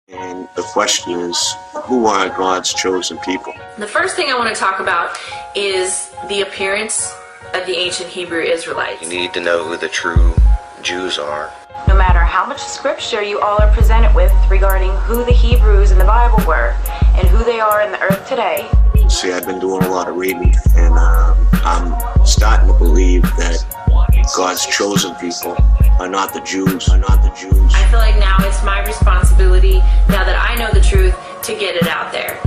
And the question is, who are God's chosen people? The first thing I want to talk about is the appearance of the ancient Hebrew Israelites. You need to know who the true Jews are. No matter how much scripture you all are presented with regarding who the Hebrews in the Bible were and who they are in the earth today. See, I've been doing a lot of reading, and I'm starting to believe that God's chosen people are not the Jews. I feel like now it's my responsibility, now that I know the truth, to get it out there.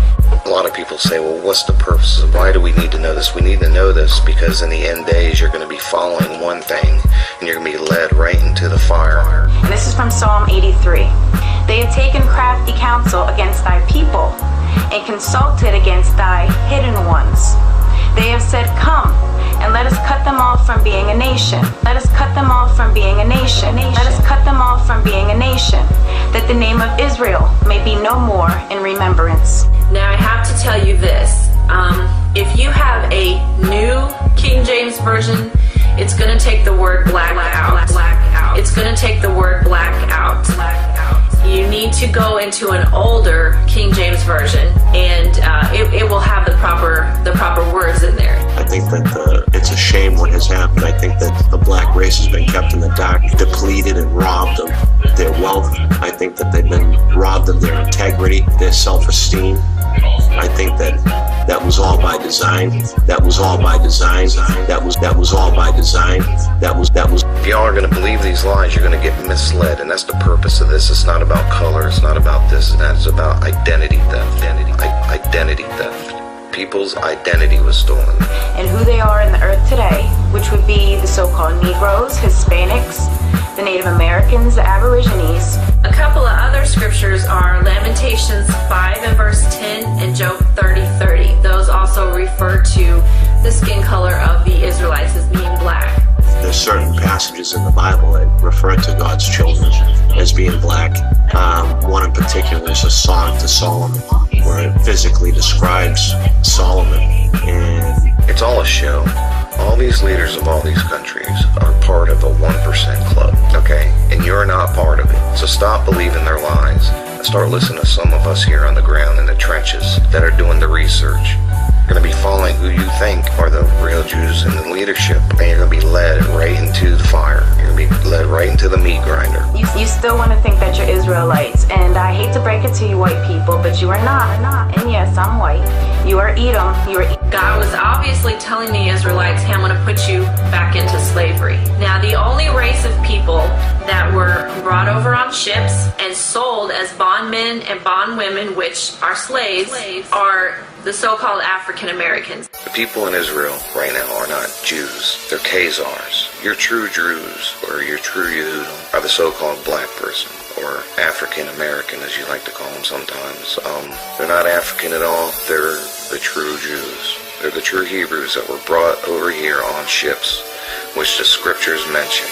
A lot of people say, well, what's the purpose? Why do we need to know this? We need to know this because in the end days you're going to be following one thing and you're going to be led right into the fire. And this is from Psalm 83. They have taken crafty counsel against thy people and consulted against thy hidden ones. They have said, come, and let us cut them off from being a nation. Let us cut them off from being a nation. Let us cut them off from being a nation, that the name of Israel may be no more in remembrance. Now I have to tell you this. If you have a new King James Version, it's going to take the word black out. It's going to take the word black out. You need to go into an older King James Version, and it will have the proper words in there. I think that it's a shame what has happened. I think that the black race has been kept in the dark, depleted and robbed of their wealth. I think that they've been robbed of their integrity, their self-esteem. I think that was all by design. That was all by design. That was all by design. That was. If y'all are going to believe these lies, you're going to get misled, and that's the purpose of this. It's not about color. It's not about this and that. It's about identity theft. Identity theft. People's identity was stolen. And who they are in the earth today, which would be the so-called Negroes, Hispanics, the Native Americans, the Aborigines. A couple of other scriptures are Lamentations 5 and verse 10 and Job 30:30. Those also refer to the skin color of the Israelites as being black. There's certain passages in the Bible that refer to God's children as being black. One in particular is a Song to Solomon, where it physically describes Solomon. And it's all a show. All these leaders of all these countries are part of a 1% club, okay? And you're not part of it. So stop believing their lies and start listening to some of us here on the ground in the trenches that are doing the research. You're going to be following who you think are the real Jews in the leadership, and you're going to be led right into the fire. You're going to be led right into the meat grinder. You still want to think that you're Israelites, and I hate to break it to you white people, but you are not. And yes, I'm white. You are Edom. God was obviously telling the Israelites, hey, I'm going to put you back into slavery. Now, the only race of people that were brought over on ships and sold as bondmen and bondwomen, which are slaves, are the so-called African Americans. The people in Israel right now are not Jews. They're Khazars. Your true Druze or your true Yehudim are the so-called black person or African American, as you like to call them sometimes. They're not African at all. They're the true Jews. They're the true Hebrews that were brought over here on ships, which the scriptures mention.